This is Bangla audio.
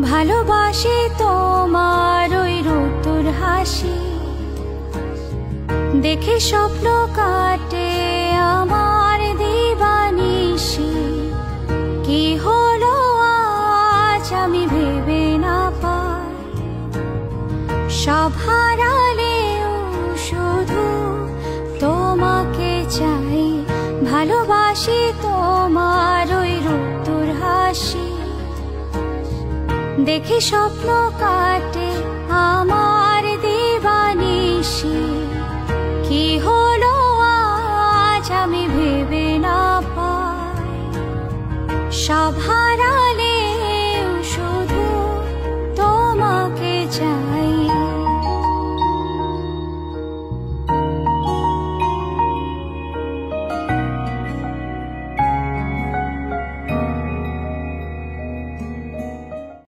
ভালোবাসি তোমার ওই রোদ্দুর হাসি, দেখে স্বপ্ন কাটে আমার দিবানিশি। কি হলো আজ আমি ভেবে না পাই, সব হারালেও শুধু তোমাকে চাই। ভালোবাসি তোমার ওই রোদ্দুর হাসি, দেখে স্বপ্ন কাটে আমার দিবানিশি। কি হলো আজ আমি ভেবে না পাই, সব